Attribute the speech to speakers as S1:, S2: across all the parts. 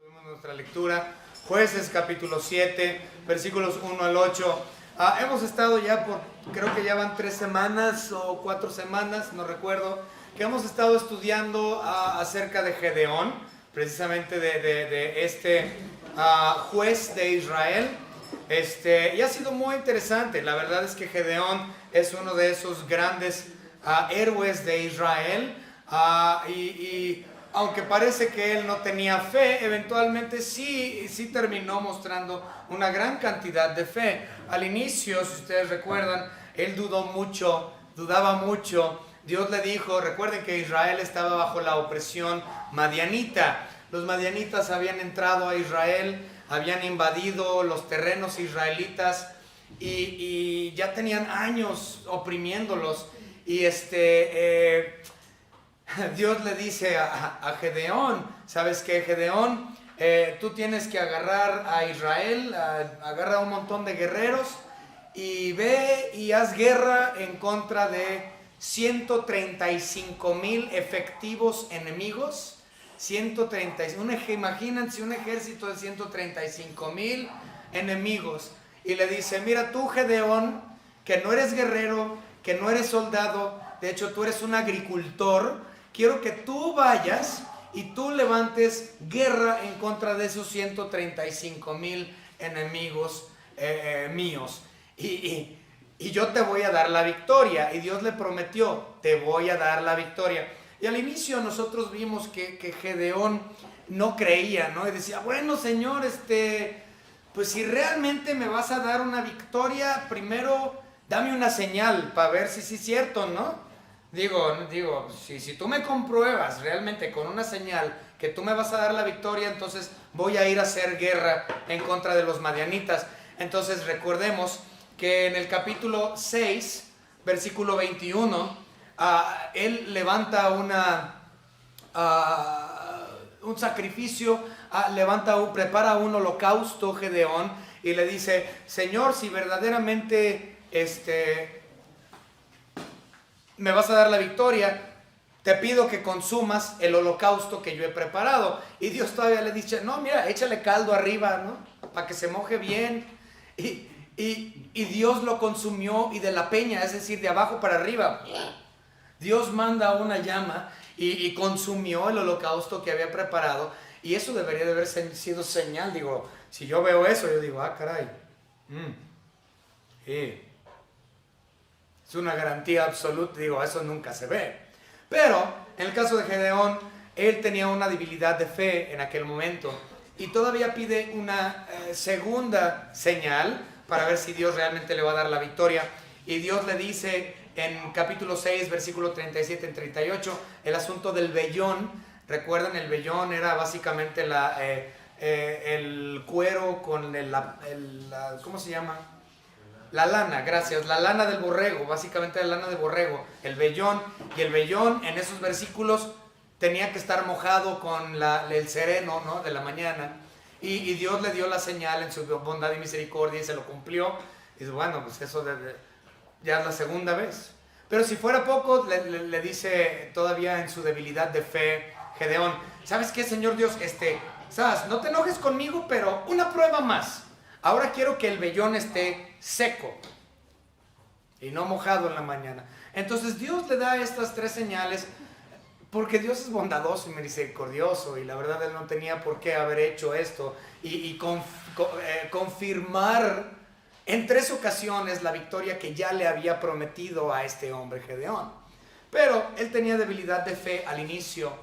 S1: Tuvimos nuestra lectura, Jueces capítulo 7, versículos 1 al 8. Hemos estado ya creo que ya van 3 semanas o 4 semanas, no recuerdo, que hemos estado estudiando acerca de Gedeón, precisamente de este juez de Israel. Y ha sido muy interesante. La verdad es que Gedeón es uno de esos grandes héroes de Israel, y aunque parece que él no tenía fe, eventualmente sí terminó mostrando una gran cantidad de fe. Al inicio, si ustedes recuerdan, él dudaba mucho. Dios le dijo, recuerden que Israel estaba bajo la opresión madianita. Los madianitas habían entrado a Israel, habían invadido los terrenos israelitas y ya tenían años oprimiéndolos. Y Dios le dice a Gedeón, ¿sabes qué, Gedeón? Tú tienes que agarrar a Israel, agarra un montón de guerreros y ve y haz guerra en contra de 135,000 efectivos enemigos. Imagínense un ejército de 135,000 enemigos. Y le dice, mira tú, Gedeón, que no eres guerrero, que no eres soldado, de hecho tú eres un agricultor. Quiero que tú vayas y tú levantes guerra en contra de esos 135,000 enemigos míos. Y yo te voy a dar la victoria. Y Dios le prometió, te voy a dar la victoria. Y al inicio nosotros vimos que Gedeón no creía, ¿no? Y decía, bueno, Señor, pues si realmente me vas a dar una victoria, primero dame una señal para ver si sí es cierto, ¿no? Digo, si tú me compruebas realmente con una señal que tú me vas a dar la victoria, entonces voy a ir a hacer guerra en contra de los madianitas. Entonces recordemos que en el capítulo 6, versículo 21, él levanta un sacrificio, prepara un holocausto, Gedeón, y le dice, Señor, si verdaderamente me vas a dar la victoria, te pido que consumas el holocausto que yo he preparado. Y Dios todavía le dice, no, mira, échale caldo arriba, ¿no? Para que se moje bien. Y Dios lo consumió, y de la peña, es decir, de abajo para arriba, Dios manda una llama y consumió el holocausto que había preparado. Y eso debería de haber sido señal. Digo, si yo veo eso, yo digo, caray. Es una garantía absoluta, digo, eso nunca se ve. Pero en el caso de Gedeón, él tenía una debilidad de fe en aquel momento y todavía pide una segunda señal para ver si Dios realmente le va a dar la victoria. Y Dios le dice en capítulo 6, versículo 37 y 38, el asunto del vellón. Recuerdan, el vellón era básicamente el cuero con ¿cómo se llama? La lana, gracias, la lana del borrego, básicamente la lana del borrego, el vellón. Y el vellón en esos versículos tenía que estar mojado con el sereno, ¿no?, de la mañana. Y Dios le dio la señal en su bondad y misericordia y se lo cumplió. Y dice, bueno, pues eso ya es la segunda vez. Pero si fuera poco, le dice todavía en su debilidad de fe, Gedeón, ¿sabes qué, Señor Dios? ¿Sabes? No te enojes conmigo, pero una prueba más. Ahora quiero que el vellón esté seco y no mojado en la mañana. Entonces Dios le da estas 3 señales porque Dios es bondadoso y misericordioso, y la verdad él no tenía por qué haber hecho esto y confirmar en 3 ocasiones la victoria que ya le había prometido a este hombre Gedeón. Pero él tenía debilidad de fe al inicio.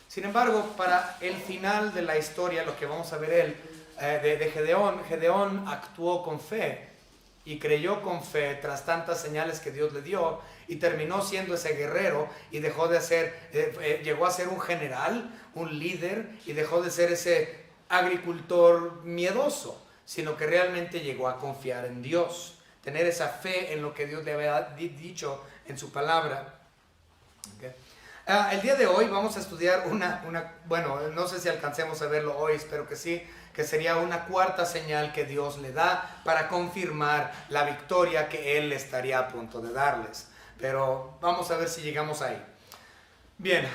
S1: Sin embargo, para el final de la historia, lo que vamos a ver de Gedeón actuó con fe y creyó con fe tras tantas señales que Dios le dio, y terminó siendo ese guerrero y llegó a ser un general, un líder, y dejó de ser ese agricultor miedoso, sino que realmente llegó a confiar en Dios, tener esa fe en lo que Dios le había dicho en su palabra. Okay. El día de hoy vamos a estudiar bueno, no sé si alcancemos a verlo hoy, espero que sí, que sería una 4ª señal que Dios le da para confirmar la victoria que Él estaría a punto de darles. Pero vamos a ver si llegamos ahí. Bien,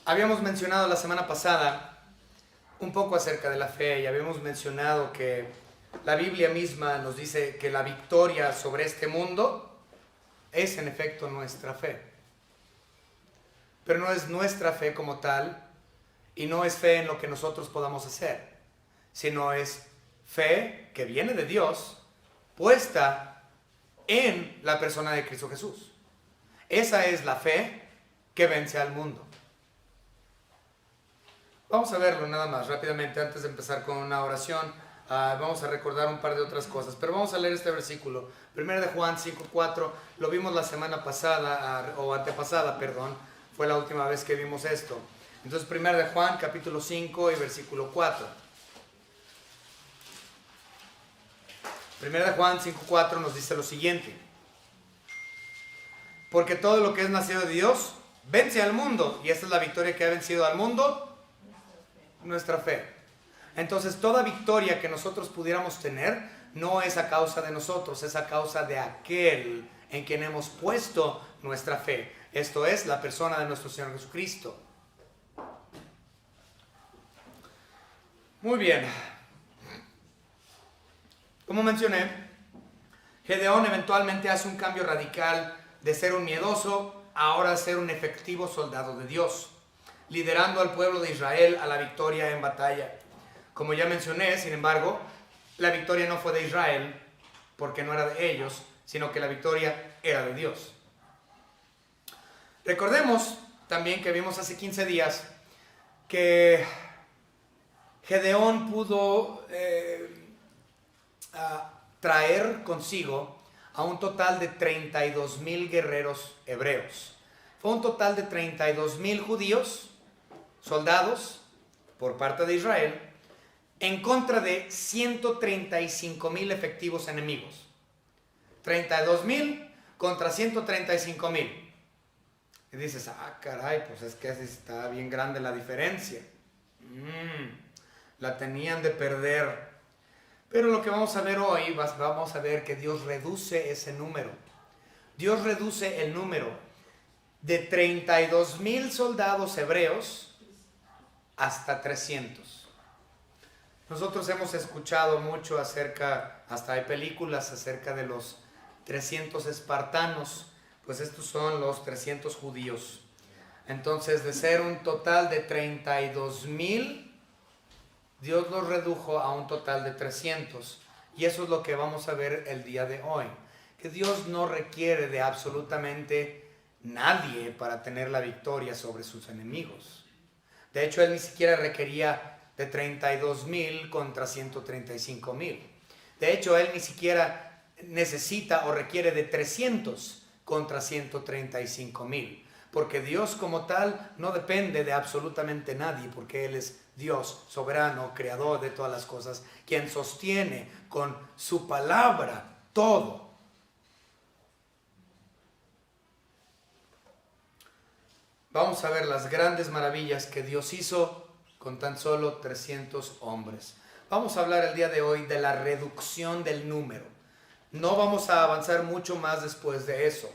S1: Habíamos mencionado la semana pasada un poco acerca de la fe y habíamos mencionado que la Biblia misma nos dice que la victoria sobre este mundo es en efecto nuestra fe. Pero no es nuestra fe como tal y no es fe en lo que nosotros podamos hacer, sino es fe que viene de Dios puesta en la persona de Cristo Jesús. Esa es la fe que vence al mundo. Vamos a verlo nada más rápidamente antes de empezar con una oración. Vamos a recordar un par de otras cosas, pero vamos a leer este versículo. 1 de Juan 5:4, lo vimos la semana pasada, o antepasada, perdón, fue la última vez que vimos esto. Entonces 1 de Juan capítulo 5 y versículo 4. 1 de Juan 5:4 nos dice lo siguiente: porque todo lo que es nacido de Dios vence al mundo, y esta es la victoria que ha vencido al mundo, nuestra fe. Entonces toda victoria que nosotros pudiéramos tener no es a causa de nosotros, es a causa de aquel en quien hemos puesto nuestra fe. Esto es la persona de nuestro Señor Jesucristo. Muy bien. Como mencioné, Gedeón eventualmente hace un cambio radical de ser un miedoso a ahora ser un efectivo soldado de Dios, liderando al pueblo de Israel a la victoria en batalla. Como ya mencioné, sin embargo, la victoria no fue de Israel porque no era de ellos, sino que la victoria era de Dios. Recordemos también que vimos hace 15 días que Gedeón pudo traer consigo a un total de 32,000 guerreros hebreos. Fue un total de 32,000 judíos, soldados, por parte de Israel, en contra de 135,000 efectivos enemigos. 32,000 contra 135,000. Y dices, caray, pues es que está bien grande la diferencia. La tenían de perder. Pero lo que vamos a ver hoy, vamos a ver que Dios reduce ese número. Dios reduce el número de 32,000 soldados hebreos hasta 300. Nosotros hemos escuchado mucho hasta hay películas acerca de los 300 espartanos, pues estos son los 300 judíos. Entonces, de ser un total de 32,000, Dios los redujo a un total de 300. Y eso es lo que vamos a ver el día de hoy. Que Dios no requiere de absolutamente nadie para tener la victoria sobre sus enemigos. De hecho, Él ni siquiera requería de 32,000 contra 135,000. De hecho, Él ni siquiera necesita o requiere de 300 contra 135,000. Porque Dios como tal no depende de absolutamente nadie, porque Él es Dios soberano, creador de todas las cosas, quien sostiene con su palabra todo. Vamos a ver las grandes maravillas que Dios hizo con tan solo 300 hombres. Vamos a hablar el día de hoy de la reducción del número. No vamos a avanzar mucho más después de eso.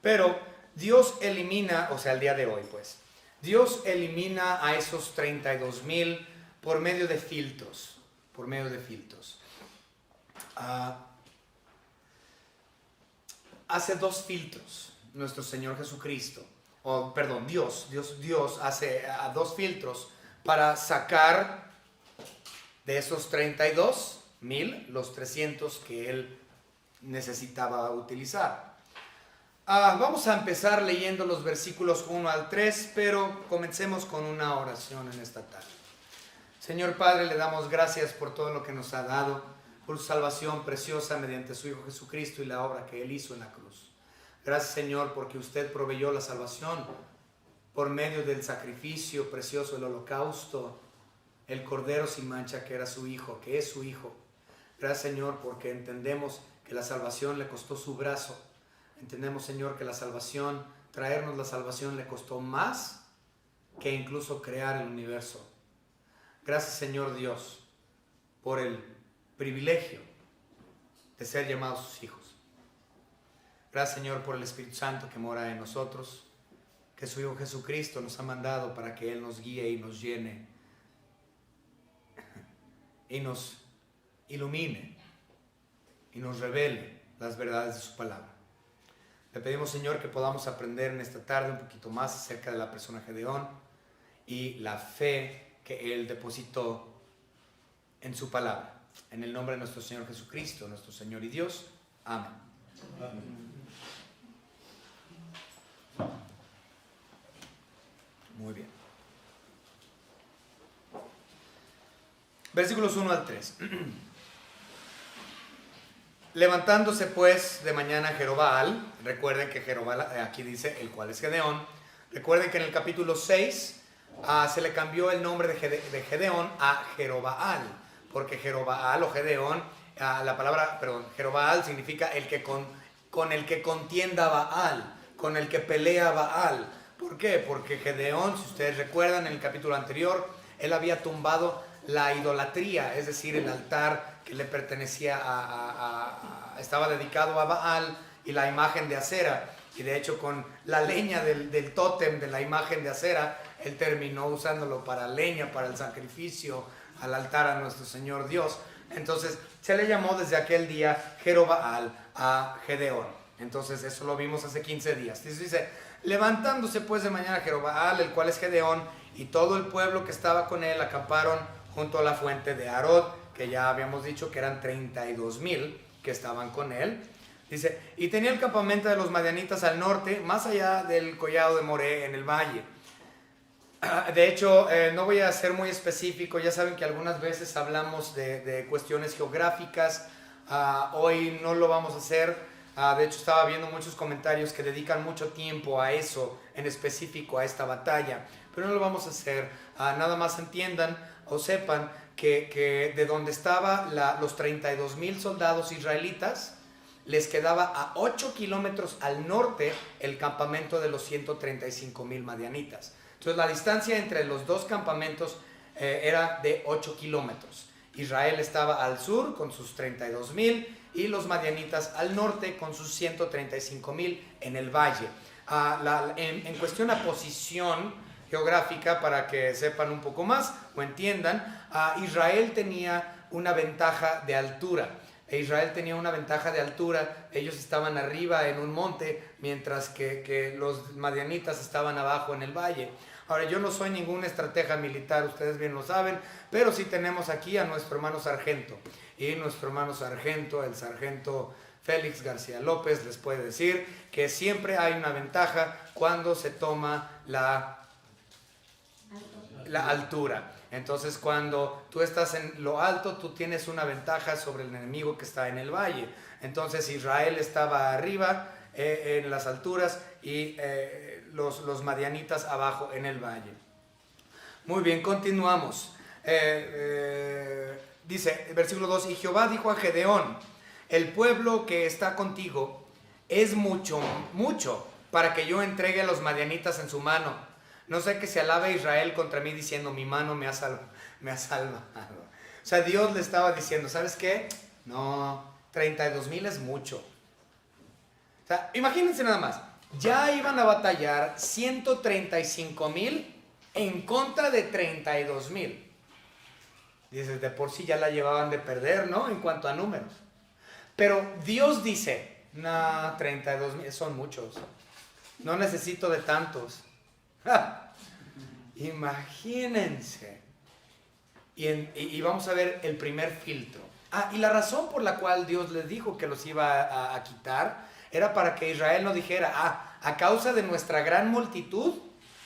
S1: Pero Dios elimina, o sea, el día de hoy pues, Dios elimina a esos 32,000 por medio de filtros. Por medio de filtros. Hace dos filtros nuestro Señor Jesucristo. Dios hace dos filtros para sacar de esos 32,000 los 300 que Él necesitaba utilizar. Vamos a empezar leyendo los versículos 1 al 3, pero comencemos con una oración en esta tarde. Señor Padre, le damos gracias por todo lo que nos ha dado, por su salvación preciosa mediante su Hijo Jesucristo y la obra que Él hizo en la cruz. Gracias, Señor, porque usted proveyó la salvación por medio del sacrificio precioso del holocausto, el Cordero sin mancha que era su Hijo, que es su Hijo. Gracias, Señor, porque entendemos que la salvación le costó su brazo. Entendemos, Señor, que traernos la salvación le costó más que incluso crear el universo. Gracias, Señor Dios, por el privilegio de ser llamados sus hijos. Gracias, Señor, por el Espíritu Santo que mora en nosotros, que que su Hijo Jesucristo nos ha mandado para que Él nos guíe y nos llene y nos ilumine y nos revele las verdades de su palabra. Le pedimos, Señor, que podamos aprender en esta tarde un poquito más acerca de la persona Gedeón y la fe que Él depositó en su palabra. En el nombre de nuestro Señor Jesucristo, nuestro Señor y Dios. Amén. Amén. Muy bien. Versículos 1 al 3. Levantándose pues de mañana Jerobbaal, recuerden que Jerobbaal aquí dice el cual es Gedeón. Recuerden que en el capítulo 6 se le cambió el nombre de Gedeón a Jerobbaal, porque Jerobbaal o Gedeón, Jerobbaal significa el que con el que contienda Baal, con el que pelea Baal. ¿Por qué? Porque Gedeón, si ustedes recuerdan en el capítulo anterior, él había tumbado la idolatría, es decir, el altar que le pertenecía estaba dedicado a Baal y la imagen de Acera, y de hecho con la leña del tótem de la imagen de Acera, él terminó usándolo para leña, para el sacrificio al altar a nuestro Señor Dios. Entonces se le llamó desde aquel día Jerobbaal a Gedeón. Entonces eso lo vimos hace 15 días. Dice, levantándose pues de mañana Jerobbaal, el cual es Gedeón, y todo el pueblo que estaba con él acamparon junto a la fuente de Arod, que ya habíamos dicho que eran 32,000 que estaban con él. Dice, y tenía el campamento de los madianitas al norte, más allá del collado de Moré, en el valle. De hecho, no voy a ser muy específico, ya saben que algunas veces hablamos de cuestiones geográficas. Hoy no lo vamos a hacer. De hecho, estaba viendo muchos comentarios que dedican mucho tiempo a eso, en específico a esta batalla, pero no lo vamos a hacer. Nada más entiendan o sepan que de donde estaban los 32,000 soldados israelitas, les quedaba a 8 kilómetros al norte el campamento de los 135,000 madianitas. Entonces la distancia entre los dos campamentos era de 8 kilómetros. Israel estaba al sur con sus 32,000 y los madianitas al norte con sus 135,000 en el valle. En cuestión a posición geográfica, para que sepan un poco más o entiendan, Israel tenía una ventaja de altura. Ellos estaban arriba en un monte, mientras que los madianitas estaban abajo en el valle. Ahora, yo no soy ningún estratega militar, ustedes bien lo saben, pero sí tenemos aquí a nuestro hermano sargento. Y nuestro hermano sargento, el sargento Félix García López, les puede decir que siempre hay una ventaja cuando se toma la altura. Entonces, cuando tú estás en lo alto, tú tienes una ventaja sobre el enemigo que está en el valle. Entonces, Israel estaba arriba en las alturas y los madianitas abajo en el valle. Muy bien, continuamos. Dice, versículo 2, y Jehová dijo a Gedeón, el pueblo que está contigo es mucho para que yo entregue a los madianitas en su mano. No sé que se alabe Israel contra mí diciendo, mi mano me ha salvado. O sea, Dios le estaba diciendo, ¿sabes qué? No, 32,000 es mucho. O sea, imagínense nada más, ya iban a batallar 135,000 en contra de 32,000. Dices, de por sí ya la llevaban de perder, ¿no? En cuanto a números. Pero Dios dice, no, 32,000 son muchos. No necesito de tantos. Imagínense. Y vamos a ver el primer filtro. Y la razón por la cual Dios les dijo que los iba a quitar era para que Israel no dijera, a causa de nuestra gran multitud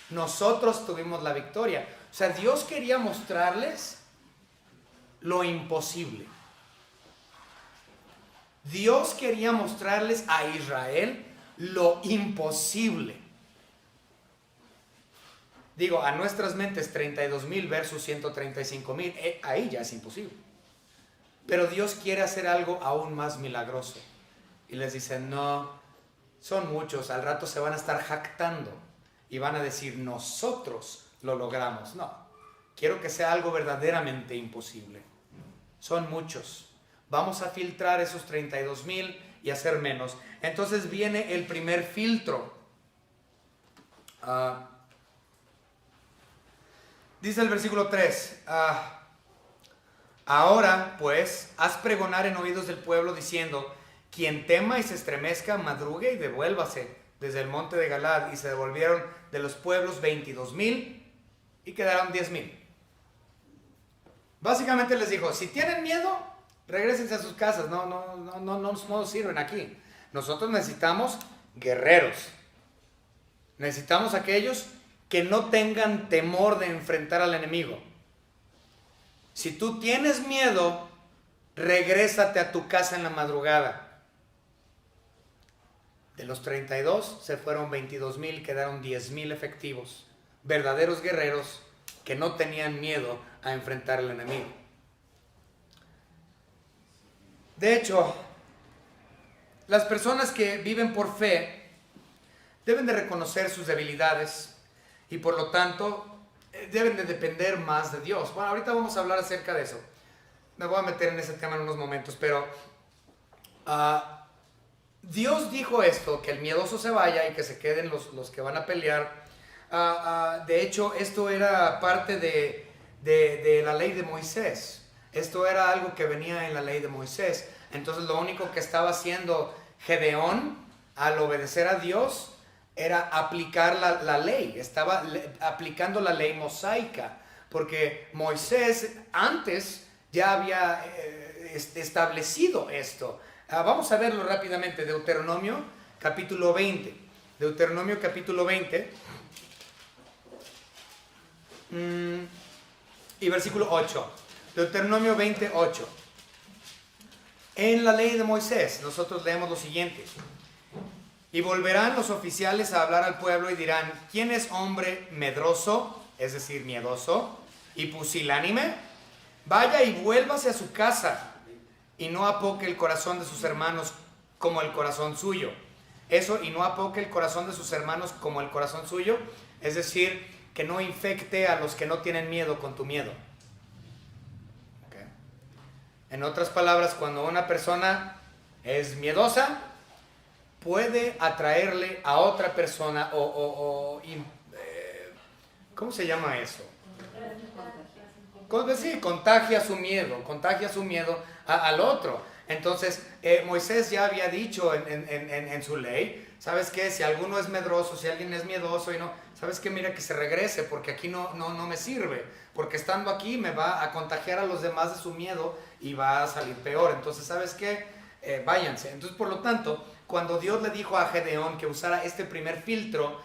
S1: nosotros tuvimos la victoria. O sea, Dios quería mostrarles lo imposible. Dios quería mostrarles a Israel lo imposible. Digo, a nuestras mentes 32,000 versus 135,000, ahí ya es imposible. Pero Dios quiere hacer algo aún más milagroso. Y les dice, no, son muchos, al rato se van a estar jactando y van a decir, nosotros lo logramos. No, quiero que sea algo verdaderamente imposible. Son muchos. Vamos a filtrar esos 32,000 y hacer menos. Entonces viene el primer filtro. Dice el versículo 3, ahora pues haz pregonar en oídos del pueblo diciendo, quien tema y se estremezca, madrugue y devuélvase desde el monte de Galad. Y se devolvieron de los pueblos 22,000 y quedaron 10,000. Básicamente les dijo, si tienen miedo, regrésense a sus casas, no sirven aquí. Nosotros necesitamos guerreros. Necesitamos aquellos que no tengan temor de enfrentar al enemigo. Si tú tienes miedo, regrésate a tu casa en la madrugada. De los 32 se fueron 22,000, quedaron 10,000 efectivos, verdaderos guerreros que no tenían miedo a enfrentar al enemigo. De hecho, las personas que viven por fe deben de reconocer sus debilidades y por lo tanto deben de depender más de Dios. Bueno, ahorita vamos a hablar acerca de eso. Me voy a meter en ese tema en unos momentos, pero Dios dijo esto, que el miedoso se vaya y que se queden los que van a pelear. De hecho, esto era parte de la ley de Moisés. Esto era algo que venía en la ley de Moisés. Entonces lo único que estaba haciendo Gedeón al obedecer a Dios era aplicar la ley. Estaba aplicando la ley mosaica, porque Moisés antes ya había establecido esto. Vamos a verlo rápidamente. Deuteronomio capítulo 20. Deuteronomio capítulo 20 y versículo 8. Deuteronomio 28. En la ley de Moisés nosotros leemos lo siguiente: y volverán los oficiales a hablar al pueblo y dirán, ¿quién es hombre medroso, es decir, miedoso, y pusilánime? Vaya y vuélvase a su casa, y no apoque el corazón de sus hermanos como el corazón suyo. Eso, y no apoque el corazón de sus hermanos como el corazón suyo, es decir, que no infecte a los que no tienen miedo con tu miedo. ¿Okay? En otras palabras, cuando una persona es miedosa, puede atraerle a otra persona ¿cómo se llama eso? Sí, contagia su miedo al otro. Entonces, Moisés ya había dicho en su ley, ¿sabes qué? Si alguno es medroso, si alguien es miedoso y no, ¿sabes qué? Mira, que se regrese, porque aquí no me sirve, porque estando aquí me va a contagiar a los demás de su miedo y va a salir peor. Entonces, ¿sabes qué? Váyanse. Entonces, por lo tanto, cuando Dios le dijo a Gedeón que usara este primer filtro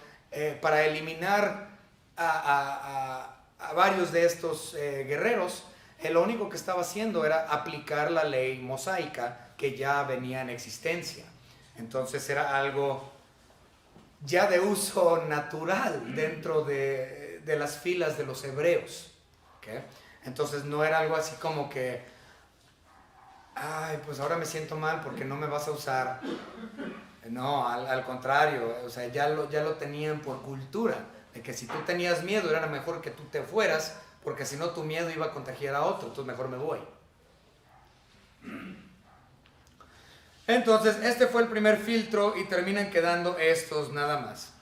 S1: para eliminar a varios de estos guerreros, lo único que estaba haciendo era aplicar la ley mosaica que ya venía en existencia. Entonces era algo ya de uso natural dentro de las filas de los hebreos. ¿Okay? Entonces no era algo así como que, ay, pues ahora me siento mal porque no me vas a usar. No, al contrario, o sea, ya lo tenían por cultura, de que si tú tenías miedo era mejor que tú te fueras, porque si no tu miedo iba a contagiar a otro, entonces mejor me voy. Entonces, este fue el primer filtro y terminan quedando estos nada más.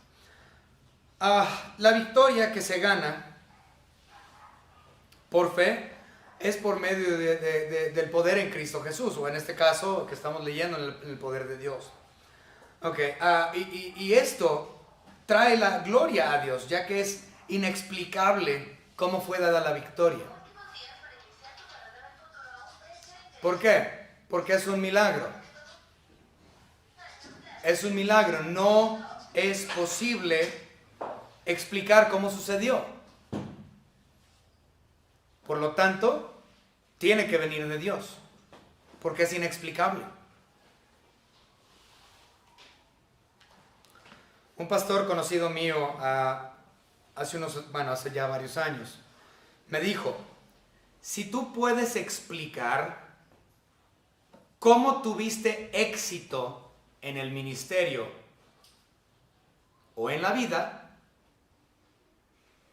S1: La victoria que se gana por fe es por medio del poder en Cristo Jesús, o en este caso que estamos leyendo, el poder de Dios. Okay, y esto trae la gloria a Dios, ya que es inexplicable cómo fue dada la victoria. ¿Por qué? Porque es un milagro. Es un milagro. No es posible explicar cómo sucedió. Por lo tanto, tiene que venir de Dios, porque es inexplicable. Un pastor conocido mío hace ya varios años, me dijo, si tú puedes explicar cómo tuviste éxito en el ministerio o en la vida,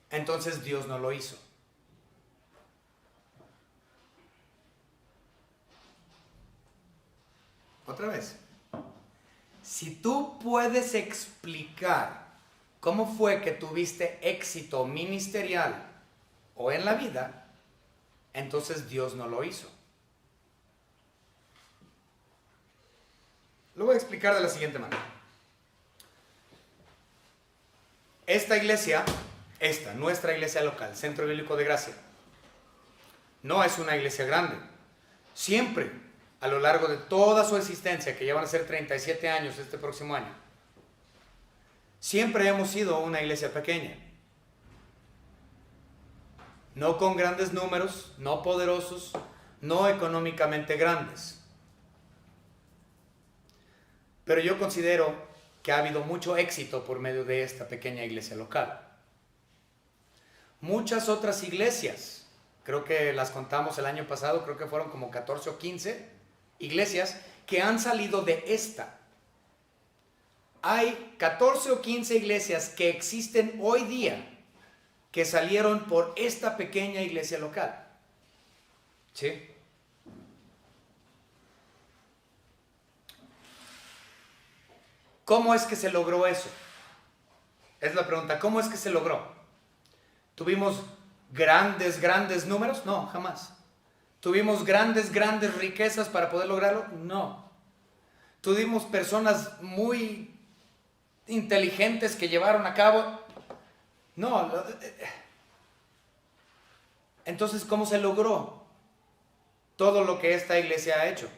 S1: entonces Dios no lo hizo. Otra vez. Si tú puedes explicar ¿cómo fue que tuviste éxito ministerial o en la vida? Entonces Dios no lo hizo. Lo voy a explicar de la siguiente manera. Esta iglesia, nuestra iglesia local, Centro Bíblico de Gracia, no es una iglesia grande. Siempre, a lo largo de toda su existencia, que ya van a ser 37 años este próximo año, siempre hemos sido una iglesia pequeña. No con grandes números, no poderosos, no económicamente grandes. Pero yo considero que ha habido mucho éxito por medio de esta pequeña iglesia local. Muchas otras iglesias, creo que las contamos el año pasado, creo que fueron como 14 o 15 iglesias que han salido de esta. Hay 14 o 15 iglesias que existen hoy día que salieron por esta pequeña iglesia local. ¿Sí? ¿Cómo es que se logró eso? Es la pregunta, ¿cómo es que se logró? ¿Tuvimos grandes números? No, jamás. ¿Tuvimos grandes riquezas para poder lograrlo? No. ¿Tuvimos personas muy inteligentes que llevaron a cabo? No. Entonces, ¿cómo se logró todo lo que esta iglesia ha hecho?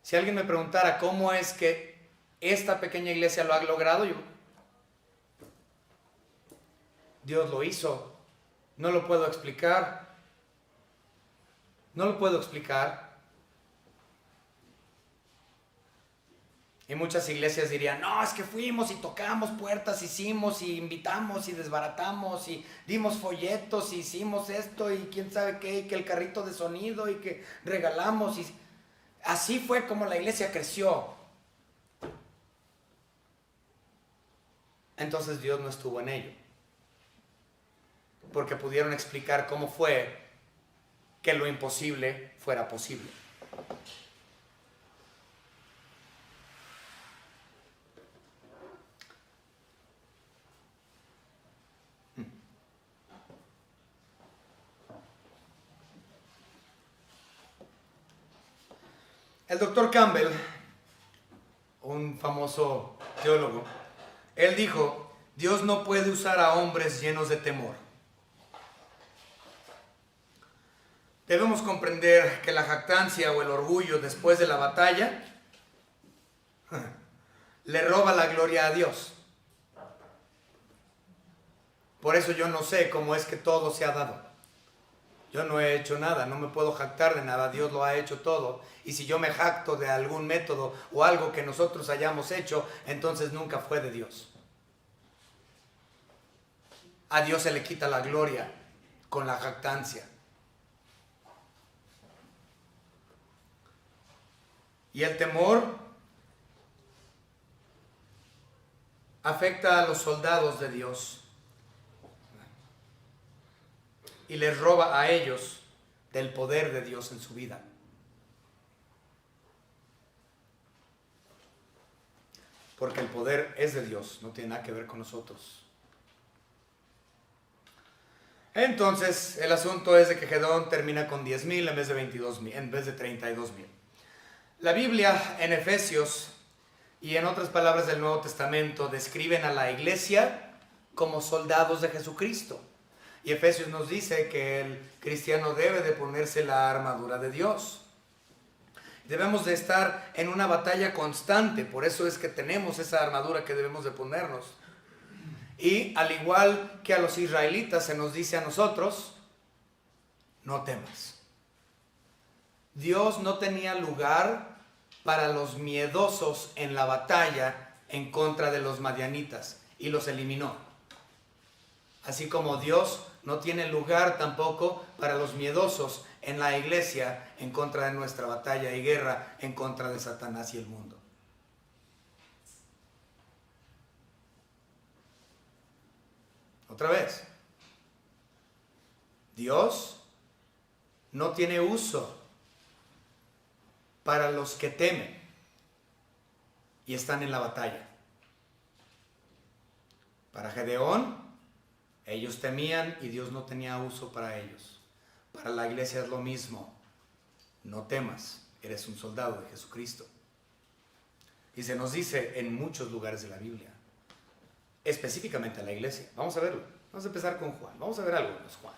S1: Si alguien me preguntara cómo es que esta pequeña iglesia lo ha logrado, Dios lo hizo. No lo puedo explicar. No lo puedo explicar. Y muchas iglesias dirían, no, es que fuimos y tocamos puertas, hicimos y invitamos y desbaratamos y dimos folletos y hicimos esto y quién sabe qué, y que el carrito de sonido y que regalamos. Y así fue como la iglesia creció. Entonces Dios no estuvo en ello. Porque pudieron explicar cómo fue que lo imposible fuera posible. El doctor Campbell, un famoso teólogo, él dijo, Dios no puede usar a hombres llenos de temor. Debemos comprender que la jactancia o el orgullo después de la batalla le roba la gloria a Dios. Por eso yo no sé cómo es que todo se ha dado. Yo no he hecho nada, no me puedo jactar de nada, Dios lo ha hecho todo. Y si yo me jacto de algún método o algo que nosotros hayamos hecho, entonces nunca fue de Dios. A Dios se le quita la gloria con la jactancia. Y el temor afecta a los soldados de Dios y les roba a ellos del poder de Dios en su vida. Porque el poder es de Dios, no tiene nada que ver con nosotros. Entonces, el asunto es de que Gedeón termina con 10,000 en vez de 22,000, en vez de 32,000. La Biblia en Efesios y en otras palabras del Nuevo Testamento describen a la iglesia como soldados de Jesucristo. Y Efesios nos dice que el cristiano debe de ponerse la armadura de Dios. Debemos de estar en una batalla constante, por eso es que tenemos esa armadura que debemos de ponernos. Y al igual que a los israelitas se nos dice a nosotros, no temas. Dios no tenía lugar para los miedosos en la batalla en contra de los madianitas y los eliminó. Así como Dios no tiene lugar tampoco para los miedosos en la iglesia en contra de nuestra batalla y guerra en contra de Satanás y el mundo. Otra vez, Dios no tiene uso para los que temen y están en la batalla. Para Gedeón, ellos temían y Dios no tenía uso para ellos. Para la iglesia es lo mismo. No temas, eres un soldado de Jesucristo. Y se nos dice en muchos lugares de la Biblia, específicamente a la iglesia. Vamos a verlo. Vamos a empezar con Juan. Vamos a ver algunos, Juan.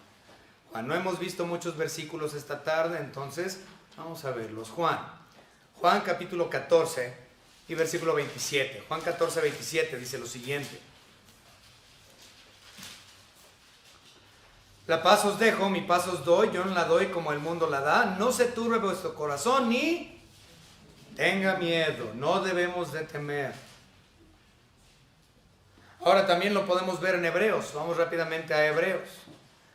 S1: Juan, no hemos visto muchos versículos esta tarde, entonces vamos a verlos. Juan capítulo 14 y versículo 27. Juan 14, 27 dice lo siguiente. La paz os dejo, mi paz os doy, yo no la doy como el mundo la da. No se turbe vuestro corazón ni tenga miedo, no debemos de temer. Ahora también lo podemos ver en Hebreos. Vamos rápidamente a Hebreos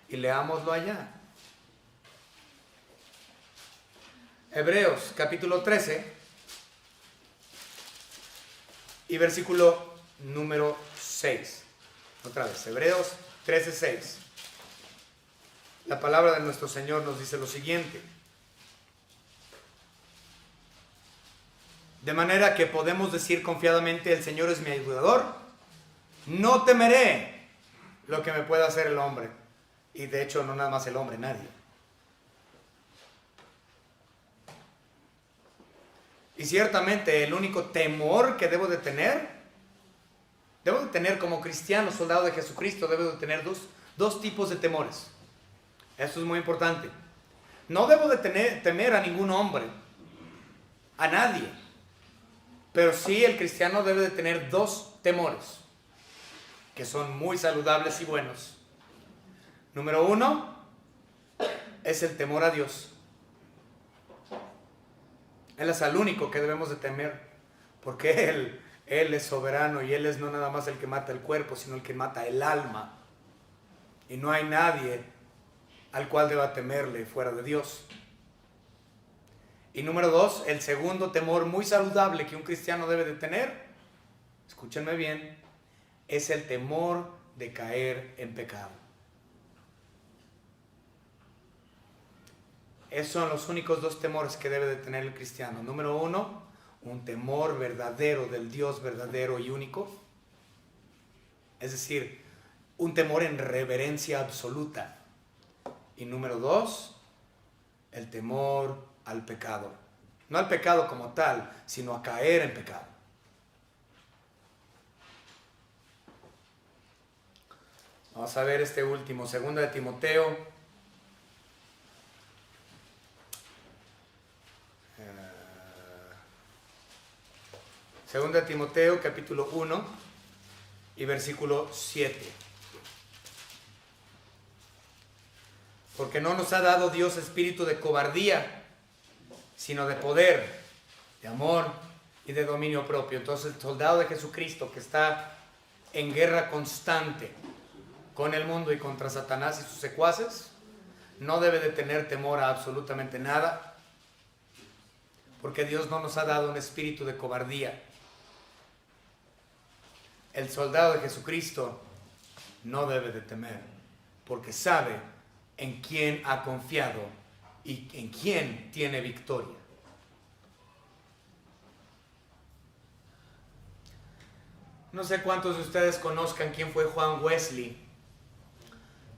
S1: y leámoslo allá. Hebreos capítulo 13 y versículo número 6. Otra vez, Hebreos 13, 6. La palabra de nuestro Señor nos dice lo siguiente. De manera que podemos decir confiadamente, el Señor es mi ayudador, no temeré lo que me pueda hacer el hombre. Y de hecho no nada más el hombre, nadie. Y ciertamente el único temor que debo de tener como cristiano, soldado de Jesucristo, debo de tener dos tipos de temores. Esto es muy importante. No debo de temer a ningún hombre, a nadie. Pero sí el cristiano debe de tener dos temores, que son muy saludables y buenos. Número uno, es el temor a Dios. Él es el único que debemos de temer, porque Él es soberano y Él es no nada más el que mata el cuerpo, sino el que mata el alma. Y no hay nadie al cual deba temerle fuera de Dios. Y número dos, el segundo temor muy saludable que un cristiano debe de tener, escúchenme bien, es el temor de caer en pecado. Esos son los únicos dos temores que debe de tener el cristiano. Número uno, un temor verdadero del Dios verdadero y único. Es decir, un temor en reverencia absoluta. Y número dos, el temor al pecado. No al pecado como tal, sino a caer en pecado. Vamos a ver este último, 2 de Timoteo. Segunda de Timoteo, capítulo 1 y versículo 7. Porque no nos ha dado Dios espíritu de cobardía, sino de poder, de amor y de dominio propio. Entonces el soldado de Jesucristo que está en guerra constante con el mundo y contra Satanás y sus secuaces, no debe de tener temor a absolutamente nada, porque Dios no nos ha dado un espíritu de cobardía. El soldado de Jesucristo no debe de temer, porque sabe en quién ha confiado y en quién tiene victoria. No sé cuántos de ustedes conozcan quién fue Juan Wesley,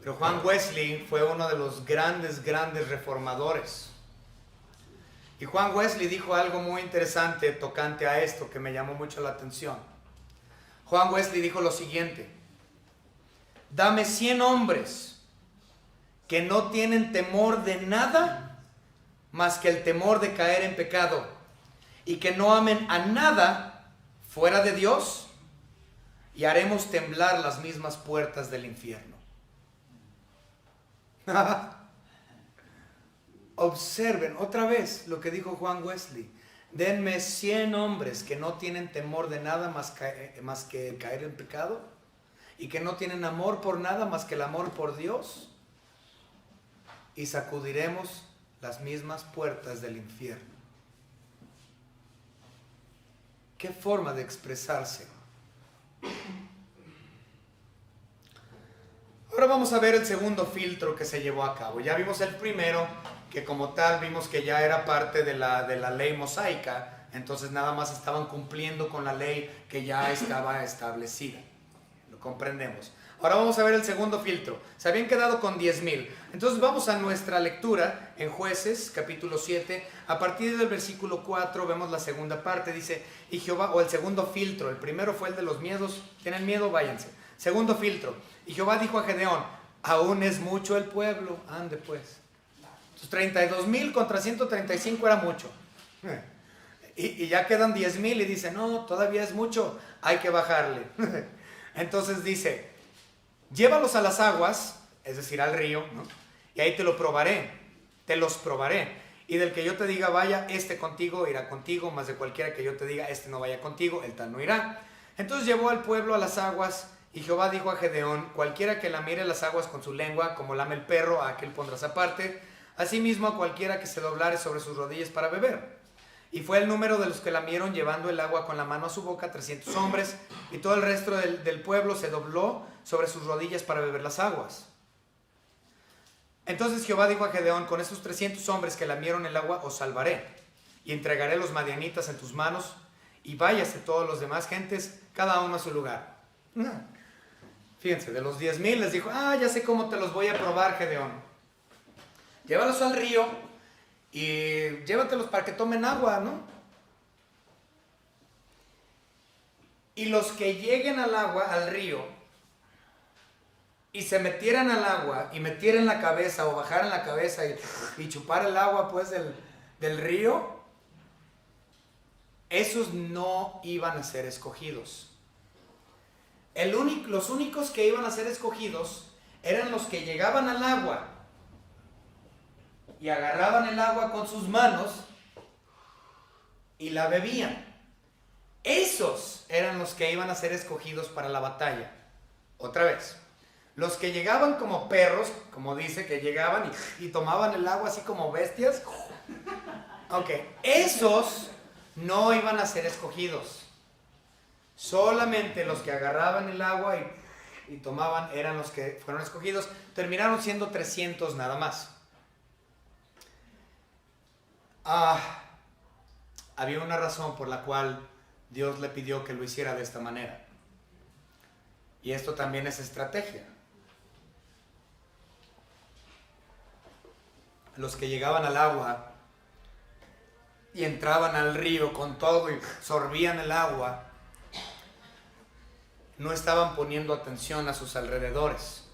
S1: pero Juan Wesley fue uno de los grandes reformadores. Y Juan Wesley dijo algo muy interesante tocante a esto que me llamó mucho la atención. Juan Wesley dijo lo siguiente: dame 100 hombres que no tienen temor de nada más que el temor de caer en pecado y que no amen a nada fuera de Dios, y haremos temblar las mismas puertas del infierno. Observen otra vez lo que dijo Juan Wesley. Denme 100 hombres que no tienen temor de nada más que caer en pecado y que no tienen amor por nada más que el amor por Dios, y sacudiremos las mismas puertas del infierno. ¿Qué forma de expresarse? Ahora vamos a ver el segundo filtro que se llevó a cabo. Ya vimos el primero, que como tal vimos que ya era parte de la ley mosaica, entonces nada más estaban cumpliendo con la ley que ya estaba establecida. lo comprendemos. Ahora vamos a ver el segundo filtro. Se habían quedado con 10,000. Entonces vamos a nuestra lectura en Jueces, capítulo 7. A partir del versículo 4 vemos la segunda parte. Dice, y Jehová, o el segundo filtro. El primero fue el de los miedos. ¿Tienen miedo? Váyanse. Segundo filtro. Y Jehová dijo a Gedeón, aún es mucho el pueblo. Ande pues. Entonces 32,000 contra 135 era mucho. Y ya quedan 10,000 y dice, no, todavía es mucho. Hay que bajarle. Entonces dice, llévalos a las aguas, es decir, al río, ¿no? Y ahí te los probaré. Y del que yo te diga, vaya, este contigo, irá contigo, más de cualquiera que yo te diga, este no vaya contigo, el tal no irá. Entonces llevó al pueblo a las aguas, y Jehová dijo a Gedeón, cualquiera que lamiere las aguas con su lengua, como lame el perro, a aquel pondrás aparte, asimismo a cualquiera que se doblare sobre sus rodillas para beber. Y fue el número de los que lamieron llevando el agua con la mano a su boca, 300 hombres, y todo el resto del pueblo se dobló sobre sus rodillas para beber las aguas. Entonces Jehová dijo a Gedeón, con esos 300 hombres que lamieron el agua os salvaré, y entregaré los madianitas en tus manos, y váyase todos los demás gentes, cada uno a su lugar. Fíjense, de los 10,000 les dijo, ya sé cómo te los voy a probar, Gedeón. Llévalos al río, y llévatelos para que tomen agua, ¿no? Y los que lleguen al agua, al río, y se metieran al agua, y metieran la cabeza, o bajaran la cabeza, y chupar el agua, pues, del río, esos no iban a ser escogidos. Los únicos que iban a ser escogidos eran los que llegaban al agua, y agarraban el agua con sus manos y la bebían. Esos eran los que iban a ser escogidos para la batalla. Otra vez, los que llegaban como perros, como dice, que llegaban y tomaban el agua así como bestias, ok, esos no iban a ser escogidos. Solamente los que agarraban el agua y tomaban eran los que fueron escogidos. Terminaron siendo 300 nada más. Había una razón por la cual Dios le pidió que lo hiciera de esta manera. Y esto también es estrategia. Los que llegaban al agua y entraban al río con todo y sorbían el agua, no estaban poniendo atención a sus alrededores.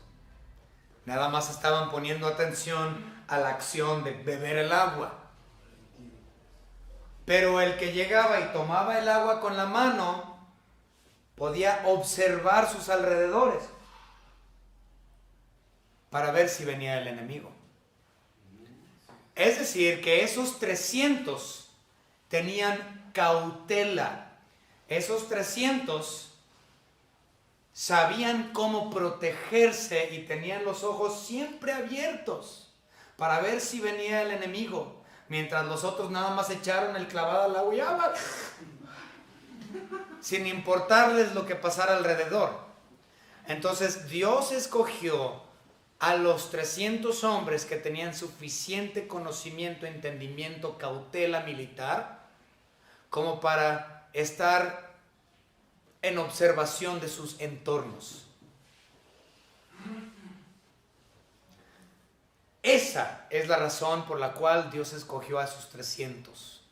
S1: Nada más estaban poniendo atención a la acción de beber el agua. Pero el que llegaba y tomaba el agua con la mano podía observar sus alrededores para ver si venía el enemigo. Es decir, que esos 300 tenían cautela. Esos 300 sabían cómo protegerse y tenían los ojos siempre abiertos para ver si venía el enemigo. Mientras los otros nada más echaron el clavado al agua y agua, sin importarles lo que pasara alrededor. Entonces Dios escogió a los 300 hombres que tenían suficiente conocimiento, entendimiento, cautela militar, como para estar en observación de sus entornos. Esa es la razón por la cual Dios escogió a esos 300.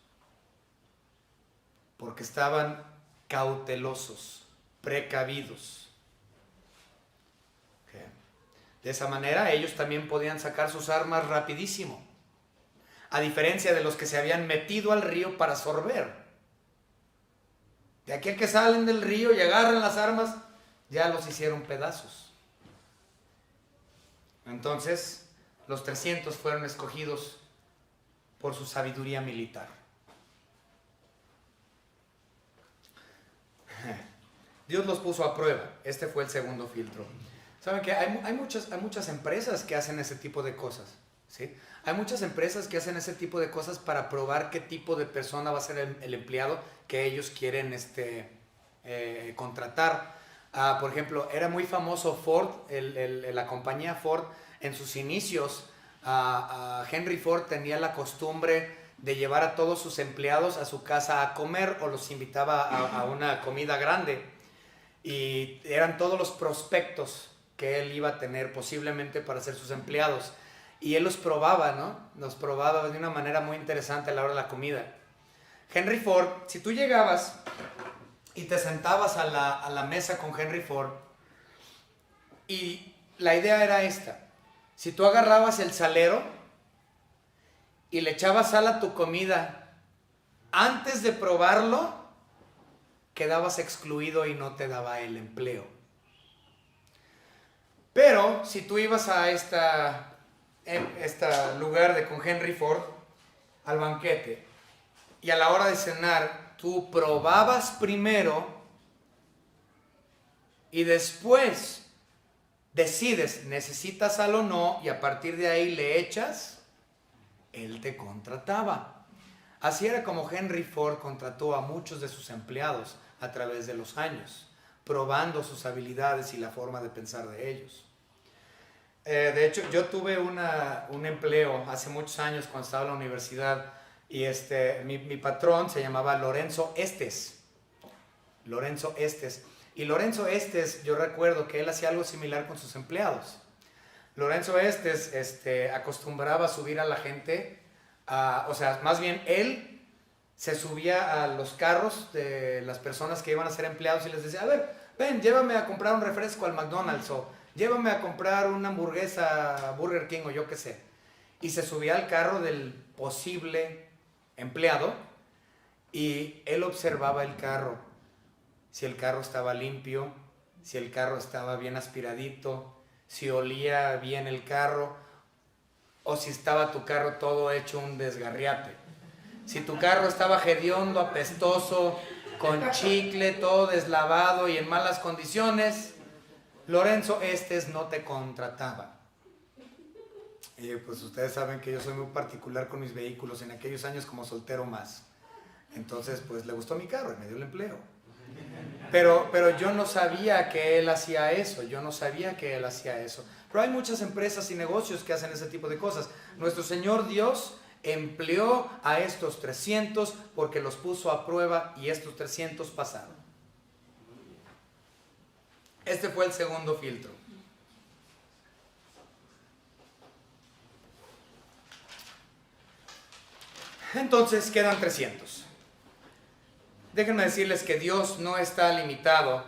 S1: Porque estaban cautelosos, precavidos. Okay. De esa manera ellos también podían sacar sus armas rapidísimo. A diferencia de los que se habían metido al río para sorber. De aquí a que salen del río y agarran las armas, ya los hicieron pedazos. Entonces, los 300 fueron escogidos por su sabiduría militar. Dios los puso a prueba. Este fue el segundo filtro. ¿Saben qué? Hay muchas empresas que hacen ese tipo de cosas, ¿sí? Hay muchas empresas que hacen ese tipo de cosas para probar qué tipo de persona va a ser el empleado que ellos quieren contratar. Por ejemplo, era muy famoso Ford, la compañía Ford. En sus inicios, Henry Ford tenía la costumbre de llevar a todos sus empleados a su casa a comer o los invitaba a una comida grande. y eran todos los prospectos que él iba a tener posiblemente para ser sus empleados. Y él los probaba, ¿no? Los probaba de una manera muy interesante a la hora de la comida. Henry Ford, si tú llegabas y te sentabas a la mesa con Henry Ford, y la idea era esta: si tú agarrabas el salero y le echabas sal a tu comida antes de probarlo, quedabas excluido y no te daba el empleo. Pero si tú ibas a este lugar con Henry Ford, al banquete, y a la hora de cenar, tú probabas primero y después decides, necesitas sal o no, y a partir de ahí le echas, él te contrataba. Así era como Henry Ford contrató a muchos de sus empleados a través de los años, probando sus habilidades y la forma de pensar de ellos. De hecho, yo tuve un empleo hace muchos años cuando estaba en la universidad, y mi patrón se llamaba Lorenzo Estes. Lorenzo Estes. Y Lorenzo Estes, yo recuerdo que él hacía algo similar con sus empleados. Lorenzo Estes acostumbraba a subir a la gente, o sea, más bien él se subía a los carros de las personas que iban a ser empleados y les decía: a ver, ven, llévame a comprar un refresco al McDonald's, o llévame a comprar una hamburguesa a Burger King, o yo qué sé. Y se subía al carro del posible empleado y él observaba el carro, si el carro estaba limpio, si el carro estaba bien aspiradito, si olía bien el carro, o si estaba tu carro todo hecho un desgarriate. Si tu carro estaba hediondo, apestoso, con chicle, todo deslavado y en malas condiciones, Lorenzo Estes no te contrataba. Y pues ustedes saben que yo soy muy particular con mis vehículos, en aquellos años como soltero más. Entonces pues le gustó mi carro y me dio el empleo. Pero yo no sabía que él hacía eso, Pero hay muchas empresas y negocios que hacen ese tipo de cosas. Nuestro Señor Dios empleó a estos 300 porque los puso a prueba, y estos 300 pasaron. Este fue el segundo filtro. Entonces quedan 300. Déjenme decirles que Dios no está limitado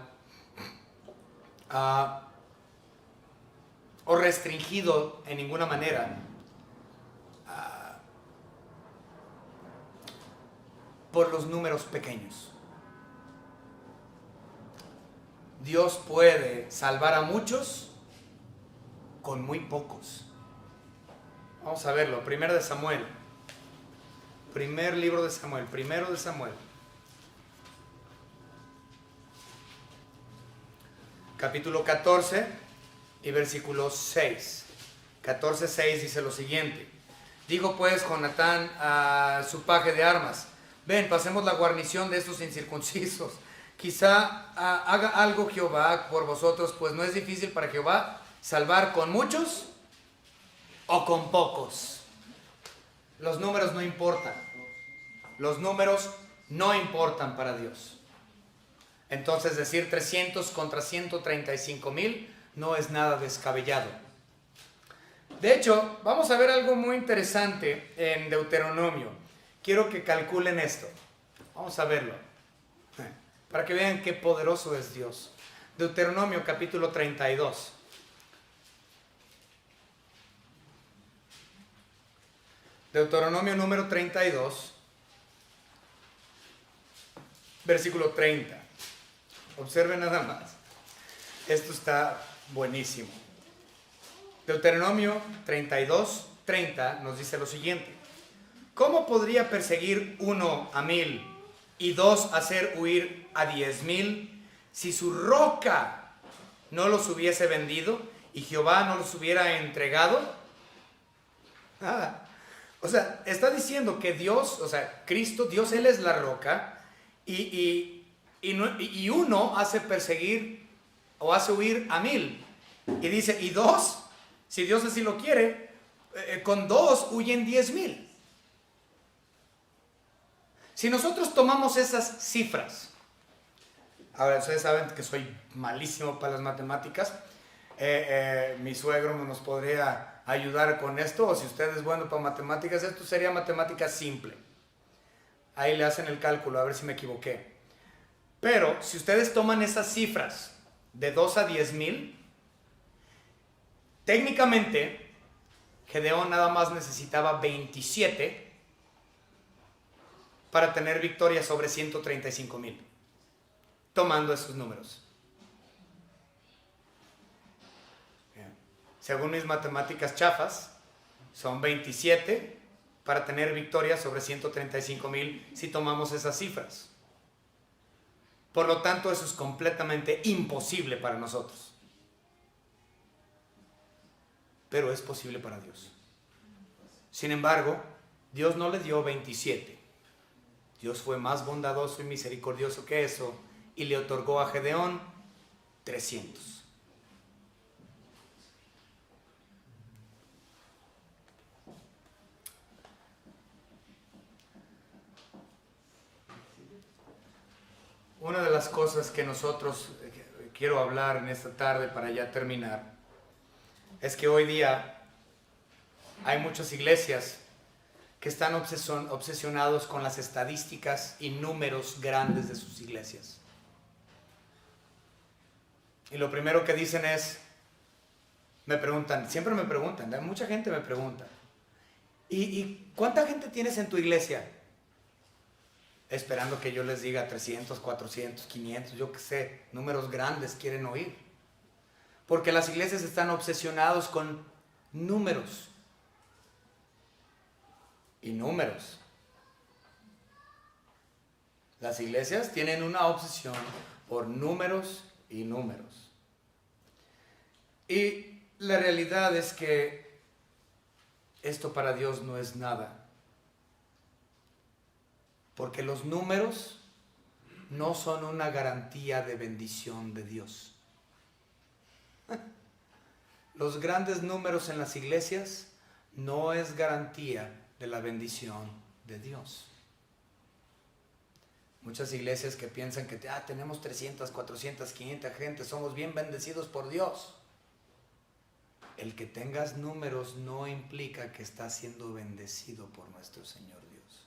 S1: o restringido en ninguna manera por los números pequeños. Dios puede salvar a muchos con muy pocos. Vamos a verlo. Primero de Samuel. Primer libro de Samuel. Primero de Samuel. Capítulo 14 y versículo 6. 14:6 dice lo siguiente: dijo pues Jonatán a su paje de armas: ven, pasemos la guarnición de estos incircuncisos. Quizá haga algo Jehová por vosotros, pues no es difícil para Jehová salvar con muchos o con pocos. Los números no importan. Los números no importan para Dios. Entonces decir 300 contra 135,000 no es nada descabellado. De hecho, vamos a ver algo muy interesante en Deuteronomio. Quiero que calculen esto. Vamos a verlo, para que vean qué poderoso es Dios. Deuteronomio capítulo 32. Deuteronomio número 32, versículo 30. Observen nada más. Esto está buenísimo. Deuteronomio 32, 30 nos dice lo siguiente: ¿cómo podría perseguir 1 a 1,000 y 2 hacer huir a 10,000 si su roca no los hubiese vendido y Jehová no los hubiera entregado? O sea, está diciendo que Dios, o sea, Cristo, Dios, Él es la roca, y uno hace perseguir o hace huir a 1,000. Y dice, y 2, si Dios así lo quiere, con 2 huyen 10,000. Si nosotros tomamos esas cifras Ahora, ustedes saben que soy malísimo para las matemáticas. Mi suegro nos podría ayudar con esto, o si usted es bueno para matemáticas, esto sería matemática simple. Ahí le hacen el cálculo, a ver si me equivoqué. Pero si ustedes toman esas cifras de 2 a 10,000, técnicamente Gedeón nada más necesitaba 27 para tener victoria sobre 135,000, tomando esos números. Según mis matemáticas chafas, son 27 para tener victoria sobre 135,000 si tomamos esas cifras. Por lo tanto, eso es completamente imposible para nosotros. Pero es posible para Dios. Sin embargo, Dios no le dio 27. Dios fue más bondadoso y misericordioso que eso y le otorgó a Gedeón 300. Una de las cosas que nosotros quiero hablar en esta tarde para ya terminar es que hoy día hay muchas iglesias que están obsesionados con las estadísticas y números grandes de sus iglesias. Y lo primero que dicen es, siempre me preguntan, mucha gente me pregunta, ¿y cuánta gente tienes en tu iglesia? Esperando que yo les diga 300, 400, 500, yo qué sé, números grandes quieren oír. Porque las iglesias están obsesionados con números. Y números. Las iglesias tienen una obsesión por números y números. Y la realidad es que esto para Dios no es nada. Porque los números no son una garantía de bendición de Dios. Los grandes números en las iglesias no es garantía de la bendición de Dios. Muchas iglesias que piensan que tenemos 300, 400, 500 gente, somos bien bendecidos por Dios. El que tengas números no implica que estás siendo bendecido por nuestro Señor Dios.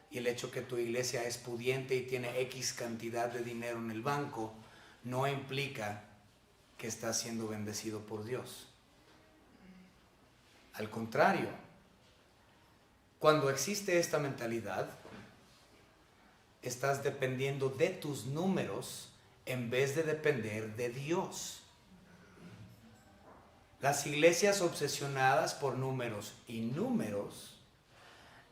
S1: Y el hecho que tu iglesia es pudiente y tiene X cantidad de dinero en el banco no implica que estás siendo bendecido por Dios. Al contrario, cuando existe esta mentalidad, estás dependiendo de tus números en vez de depender de Dios. Las iglesias obsesionadas por números y números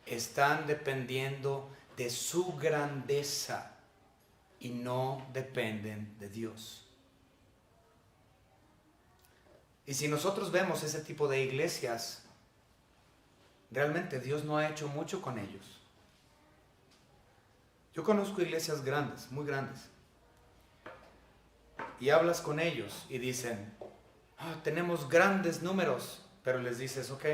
S1: están dependiendo de su grandeza y no dependen de Dios. Y si nosotros vemos ese tipo de iglesias, realmente Dios no ha hecho mucho con ellos. Yo conozco iglesias grandes, muy grandes, y hablas con ellos y dicen, tenemos grandes números, pero les dices, ok,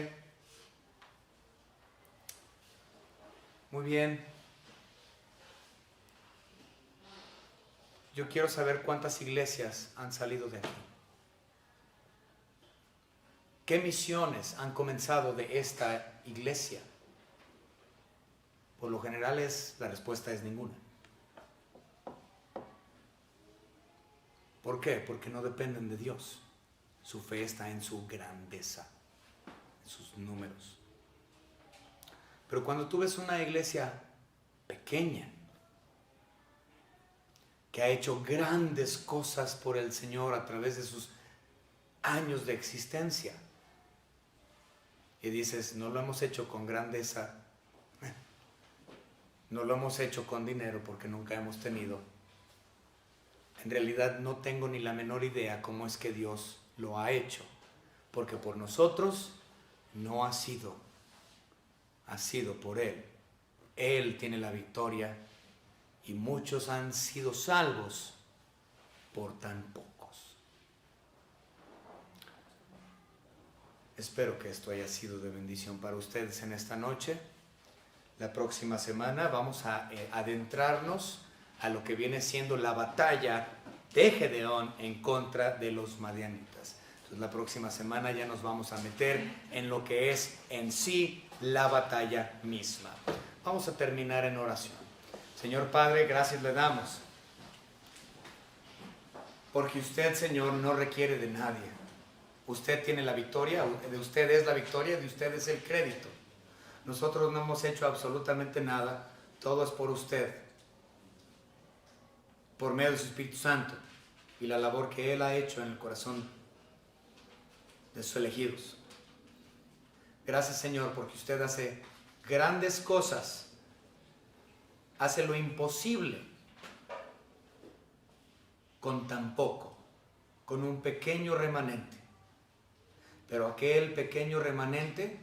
S1: muy bien, yo quiero saber cuántas iglesias han salido de aquí. ¿Qué misiones han comenzado de esta iglesia? Por lo general la respuesta es ninguna. ¿Por qué? Porque no dependen de Dios. Su fe está en su grandeza, en sus números. Pero cuando tú ves una iglesia pequeña, que ha hecho grandes cosas por el Señor a través de sus años de existencia, y dices, no lo hemos hecho con grandeza, no lo hemos hecho con dinero porque nunca hemos tenido. En realidad no tengo ni la menor idea cómo es que Dios lo ha hecho, porque por nosotros no ha sido por Él. Él tiene la victoria y muchos han sido salvos por tan pocos. Espero que esto haya sido de bendición para ustedes en esta noche. La próxima semana vamos a adentrarnos a lo que viene siendo la batalla de Gedeón en contra de los madianitas. Entonces la próxima semana ya nos vamos a meter en lo que es en sí la batalla misma. Vamos a terminar en oración. Señor Padre, gracias le damos, porque usted, Señor, no requiere de nadie. Usted tiene la victoria, de usted es la victoria, de usted es el crédito. Nosotros no hemos hecho absolutamente nada, todo es por usted, por medio de su Espíritu Santo y la labor que Él ha hecho en el corazón de sus elegidos. Gracias, Señor, porque usted hace grandes cosas, hace lo imposible con tan poco, con un pequeño remanente. Pero aquel pequeño remanente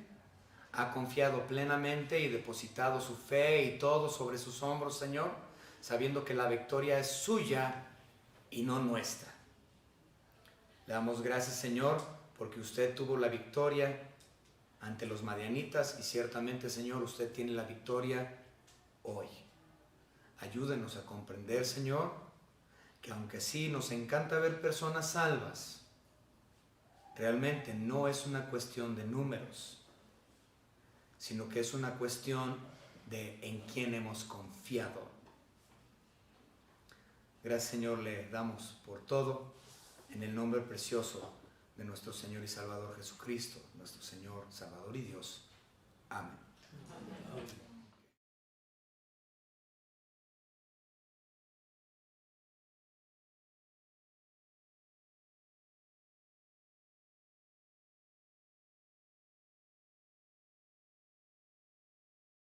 S1: ha confiado plenamente y depositado su fe y todo sobre sus hombros, Señor, sabiendo que la victoria es suya y no nuestra. Le damos gracias, Señor, porque usted tuvo la victoria ante los madianitas y ciertamente, Señor, usted tiene la victoria hoy. Ayúdenos a comprender, Señor, que aunque sí nos encanta ver personas salvas, realmente no es una cuestión de números, sino que es una cuestión de en quién hemos confiado. Gracias, Señor, le damos por todo en el nombre precioso de nuestro Señor y Salvador Jesucristo, nuestro Señor, Salvador y Dios. Amén. Amén.